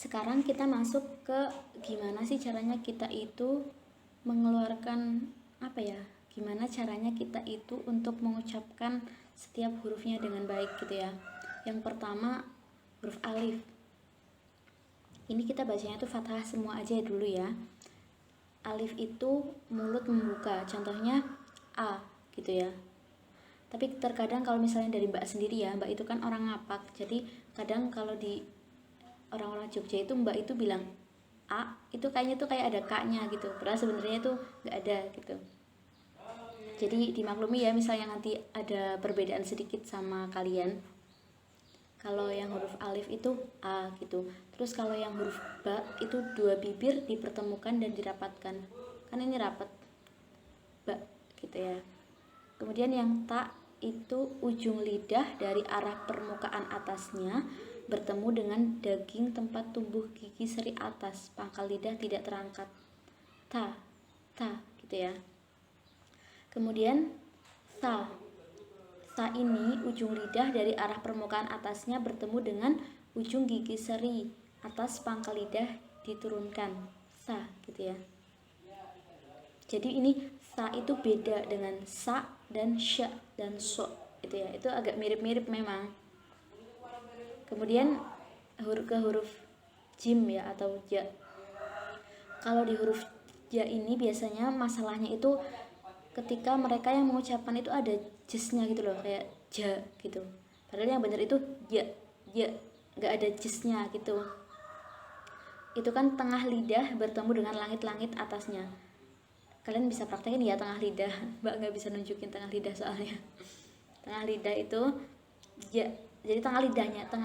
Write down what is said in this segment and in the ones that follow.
Sekarang kita masuk ke gimana sih caranya kita itu mengeluarkan gimana caranya kita itu untuk mengucapkan setiap hurufnya dengan baik gitu ya. Yang pertama huruf alif. Ini kita bacanya tuh fathah semua aja dulu ya. Alif itu mulut membuka, contohnya A gitu ya. Tapi terkadang kalau misalnya dari Mbak sendiri ya, Mbak itu kan orang ngapak, jadi kadang kalau di orang-orang Jogja itu Mbak itu bilang A, itu kayaknya tuh kayak ada K-nya gitu, padahal sebenarnya tuh nggak ada gitu. Jadi dimaklumi ya misalnya nanti ada perbedaan sedikit sama kalian. Kalau yang huruf alif itu A gitu. Terus kalau yang huruf ba itu dua bibir dipertemukan dan dirapatkan. Kan ini rapat. Ba gitu ya. Kemudian yang ta itu ujung lidah dari arah permukaan atasnya bertemu dengan daging tempat tumbuh gigi seri atas. Pangkal lidah tidak terangkat. Ta gitu ya. Kemudian sa ini ujung lidah dari arah permukaan atasnya bertemu dengan ujung gigi seri atas pangkal lidah diturunkan. Sa gitu ya. Jadi ini sa itu beda dengan sa dan sya dan so itu ya. Itu agak mirip-mirip memang. Kemudian ke huruf jim ya atau ja. Kalau di huruf ja ini biasanya masalahnya itu ketika mereka yang mengucapkan itu ada jesnya gitu loh, kayak ja gitu. Padahal yang benar itu ja, nggak ada jesnya gitu. Itu kan tengah lidah bertemu dengan langit-langit atasnya. Kalian bisa praktekin ya tengah lidah. Mbak nggak bisa nunjukin tengah lidah soalnya. Tengah lidah itu ja. Jadi tengah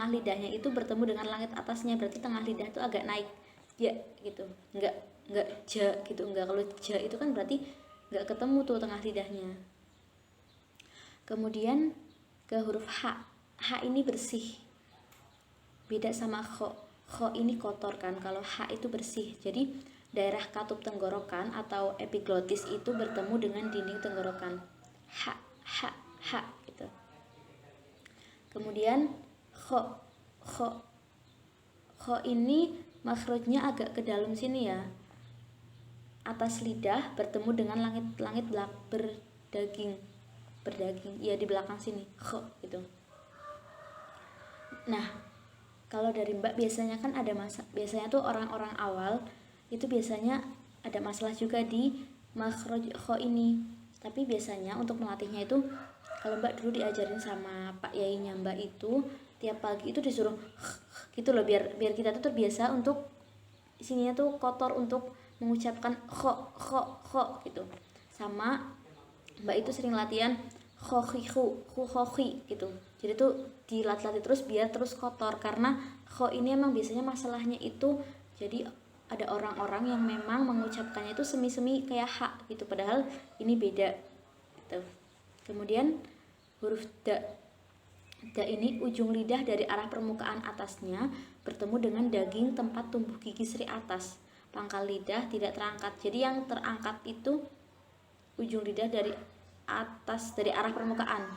lidahnya itu bertemu dengan langit atasnya, berarti tengah lidah itu agak naik. Ja gitu. Nggak ja gitu. Nggak, kalau ja itu kan berarti nggak ketemu tuh tengah lidahnya. Kemudian ke huruf H. H ini bersih. Beda sama kho. Kho ini kotor kan. Kalau H itu bersih. Jadi daerah katup tenggorokan atau epiglotis itu bertemu dengan dinding tenggorokan. H gitu. Kemudian kho ini makhrajnya agak ke dalam sini ya. Atas lidah bertemu dengan langit-langit berdaging ya di belakang sini kho gitu. Nah, kalau dari Mbak biasanya kan ada biasanya tuh orang-orang awal itu biasanya ada masalah juga di makhraj kho ini. Tapi biasanya untuk melatihnya itu kalau Mbak dulu diajarin sama Pak Yainya Mbak itu tiap pagi itu disuruh gitu loh, biar kita tuh terbiasa untuk sininya tuh kotor untuk mengucapkan kho gitu. Sama Mbak itu sering latihan khohi gitu. Jadi tuh dilatih terus biar terus kotor, karena kho ini emang biasanya masalahnya itu jadi ada orang-orang yang memang mengucapkannya itu semi-semi kayak h gitu, padahal ini beda gitu. Kemudian huruf da ini ujung lidah dari arah permukaan atasnya bertemu dengan daging tempat tumbuh gigi seri atas. Pangkal lidah tidak terangkat. Jadi yang terangkat itu ujung lidah dari atas, dari arah permukaan.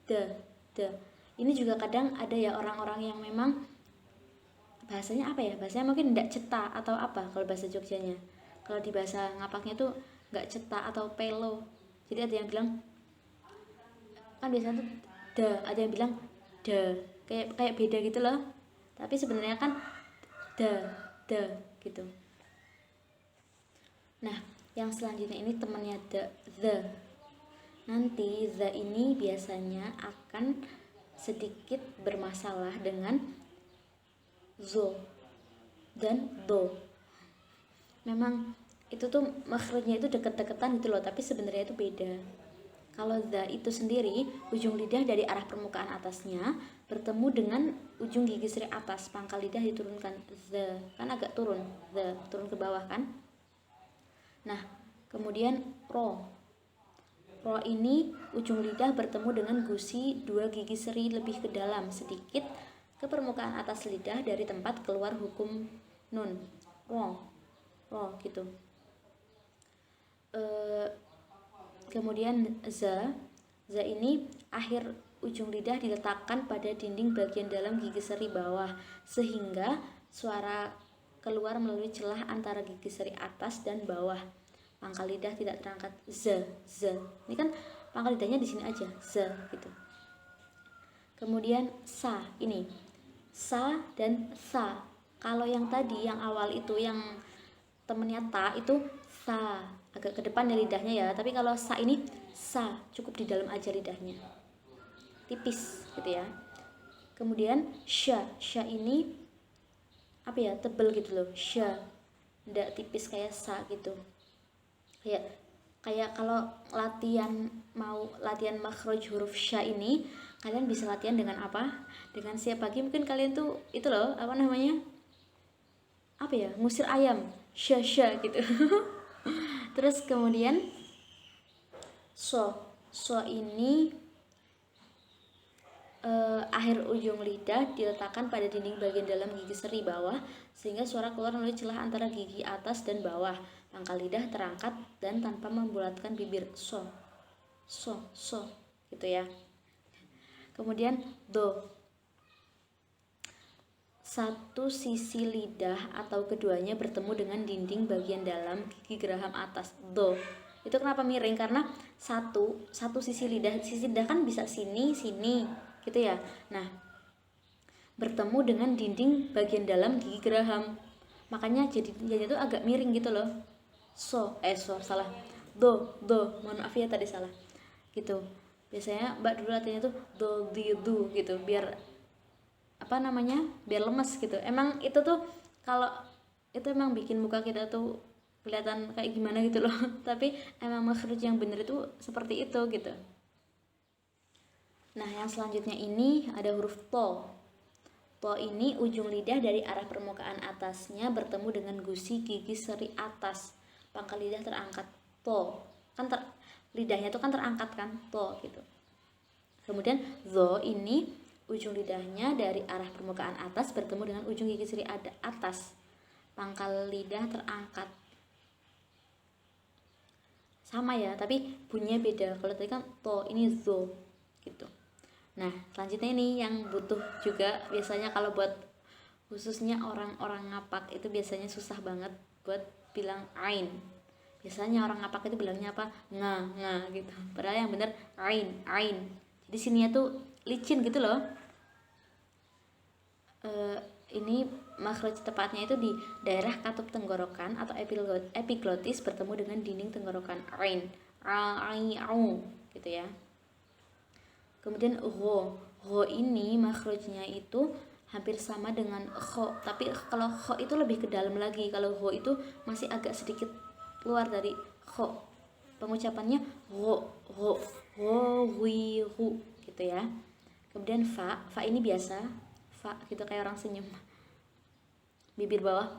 Da. Ini juga kadang ada ya orang-orang yang memang bahasanya apa ya? Bahasanya mungkin enggak cetak atau apa kalau bahasa Jogjanya. Kalau di bahasa ngapaknya tuh enggak cetak atau pelo. Jadi ada yang bilang kan biasanya tuh da, ada yang bilang da. Kayak beda gitu loh. Tapi sebenarnya kan da gitu. Nah, yang selanjutnya ini temannya the. Nanti the ini biasanya akan sedikit bermasalah dengan zo dan do. Memang itu tuh makhrajnya itu deket-deketan gitu loh, tapi sebenarnya itu beda. Kalau the itu sendiri, ujung lidah dari arah permukaan atasnya bertemu dengan ujung gigi seri atas, pangkal lidah diturunkan. The kan agak turun, the turun ke bawah kan. Nah, kemudian ro ini ujung lidah bertemu dengan gusi dua gigi seri lebih ke dalam sedikit ke permukaan atas lidah dari tempat keluar hukum nun. Ro gitu. Kemudian za ini akhir ujung lidah diletakkan pada dinding bagian dalam gigi seri bawah sehingga suara keluar melalui celah antara gigi seri atas dan bawah. Pangkal lidah tidak terangkat, z. Ini kan pangkal lidahnya di sini aja, z gitu. Kemudian sa, ini sa dan sa. Kalau yang tadi yang awal itu yang temennya ta itu sa, agak ke depan dari lidahnya ya. Tapi kalau sa ini sa, cukup di dalam aja lidahnya, tipis gitu ya. Kemudian sya ini apa ya, tebel gitu loh, sya, ndak tipis kayak sa gitu. Kayak kalau mau latihan makhraj huruf sya ini, kalian bisa latihan dengan apa? Dengan siap pagi mungkin kalian tuh itu loh, apa namanya? Apa ya? Ngusir ayam, sya gitu. Terus kemudian so ini akhir ujung lidah diletakkan pada dinding bagian dalam gigi seri bawah sehingga suara keluar melalui celah antara gigi atas dan bawah. Pangkal lidah terangkat dan tanpa membulatkan bibir, so gitu ya. Kemudian do, satu sisi lidah atau keduanya bertemu dengan dinding bagian dalam gigi geraham atas, do. Itu kenapa miring? Karena satu sisi lidah kan bisa sini gitu ya. Nah, bertemu dengan dinding bagian dalam gigi geraham, makanya jadi itu agak miring gitu loh. Salah, do, mohon maaf ya tadi salah gitu. Biasanya mbak dulu latihannya tuh do gitu, biar apa namanya, biar lemes gitu. Emang itu tuh kalau itu emang bikin muka kita tuh kelihatan kayak gimana gitu loh. Tapi emang makhraj yang bener itu seperti itu gitu. Nah, yang selanjutnya ini ada huruf to. To ini ujung lidah dari arah permukaan atasnya bertemu dengan gusi gigi seri atas. Pangkal lidah terangkat, to. Kan lidahnya tuh kan terangkat kan, to gitu. Kemudian zo ini ujung lidahnya dari arah permukaan atas bertemu dengan ujung gigi seri atas. Pangkal lidah terangkat. Sama ya, tapi bunyinya beda. Kalau tadi kan to, ini zo gitu. Nah, selanjutnya ini yang butuh juga biasanya kalau buat khususnya orang-orang ngapak itu biasanya susah banget buat bilang ain. Biasanya orang ngapak itu bilangnya apa? Nga gitu. Padahal yang bener ain. Jadi sininya tuh licin gitu loh. Ini makhraj tepatnya itu di daerah katup tenggorokan atau epiglotis bertemu dengan dinding tenggorokan, ain gitu ya. Kemudian ho ini makhrajnya itu hampir sama dengan kho, tapi kalau kho itu lebih ke dalam lagi. Kalau ho itu masih agak sedikit keluar dari kho. Pengucapannya ho hui hu gitu ya. Kemudian fa ini biasa, fa gitu kayak orang senyum. Bibir bawah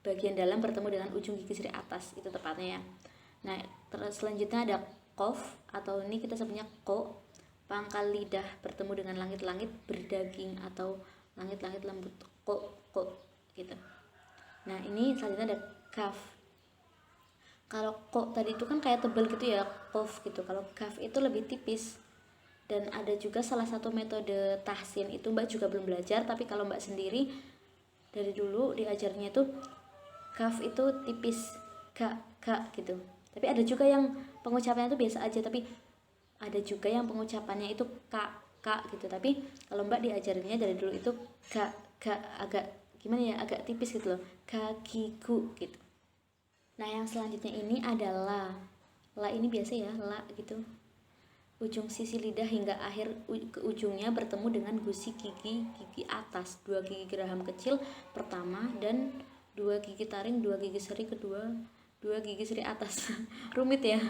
bagian dalam bertemu dengan ujung gigi seri atas, itu tepatnya ya. Nah, terus selanjutnya ada kof atau ini kita sebutnya ko. Pangkal lidah bertemu dengan langit-langit berdaging atau langit-langit lembut, ko gitu. Nah, ini selanjutnya ada kaf. Kalau ko tadi itu kan kayak tebal gitu ya, kof gitu. Kalau kaf itu lebih tipis. Dan ada juga salah satu metode tahsin itu mbak juga belum belajar, tapi kalau mbak sendiri dari dulu diajarnya itu kaf itu tipis, ka gitu. Tapi ada juga yang pengucapannya itu biasa aja, tapi ada juga yang pengucapannya itu ka gitu. Tapi kalau mbak diajarinnya dari dulu itu ka agak gimana ya, agak tipis gitu loh, kakiku gitu. Nah, yang selanjutnya ini adalah la ini biasa ya, la gitu. Ujung sisi lidah hingga akhir ke ujungnya bertemu dengan gusi gigi atas, 2 gigi geraham kecil pertama dan 2 gigi taring, 2 gigi seri kedua, 2 gigi seri atas. Rumit ya,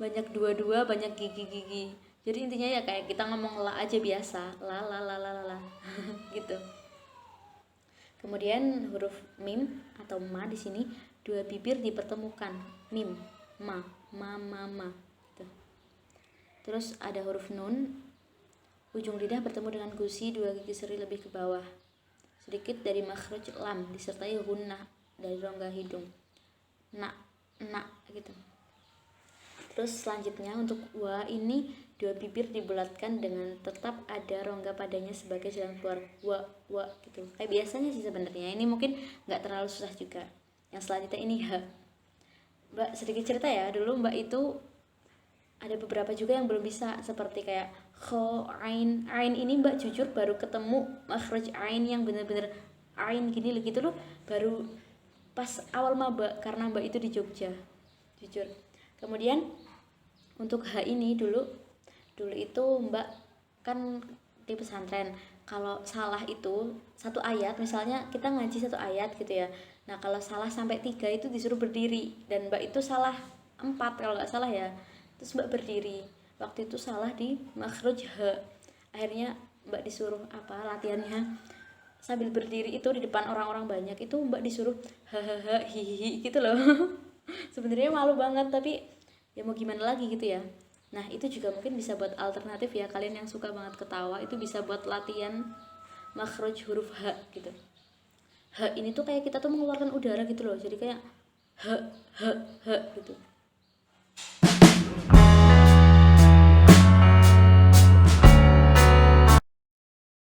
banyak dua banyak gigi. Jadi intinya ya kayak kita ngomong la aja biasa, la gitu. Kemudian huruf mim atau ma di sini 2 bibir dipertemukan, mim, ma gitu. Terus ada huruf nun, ujung lidah bertemu dengan gusi 2 gigi seri lebih ke bawah, sedikit dari makhraj lam disertai gunnah dari rongga hidung, na gitu. Terus selanjutnya untuk wa ini dua bibir dibulatkan dengan tetap ada rongga padanya sebagai jalan keluar. Wa gitu. Kayak biasanya sih sebenarnya. Ini mungkin nggak terlalu susah juga. Yang selanjutnya ini ha. Mbak sedikit cerita ya, dulu Mbak itu ada beberapa juga yang belum bisa, seperti kayak kho, ain ini Mbak jujur baru ketemu makhraj ain yang bener-bener ain gini loh gitu loh, baru pas awal maba karena Mbak itu di Jogja, jujur. Kemudian untuk H ini dulu itu Mbak kan di pesantren, kalau salah itu satu ayat, misalnya kita ngaji satu ayat gitu ya, nah kalau salah sampai 3 itu disuruh berdiri, dan Mbak itu salah 4 kalau nggak salah ya, terus Mbak berdiri, waktu itu salah di makhraj H, akhirnya Mbak disuruh apa latihannya sambil berdiri itu di depan orang-orang banyak, itu Mbak disuruh hahaha hihihi gitu loh. Sebenarnya malu banget, tapi ya mau gimana lagi gitu ya. Nah itu juga mungkin bisa buat alternatif ya, kalian yang suka banget ketawa itu bisa buat latihan makhraj huruf H gitu. H ini tuh kayak kita tuh mengeluarkan udara gitu loh, jadi kayak H H H gitu.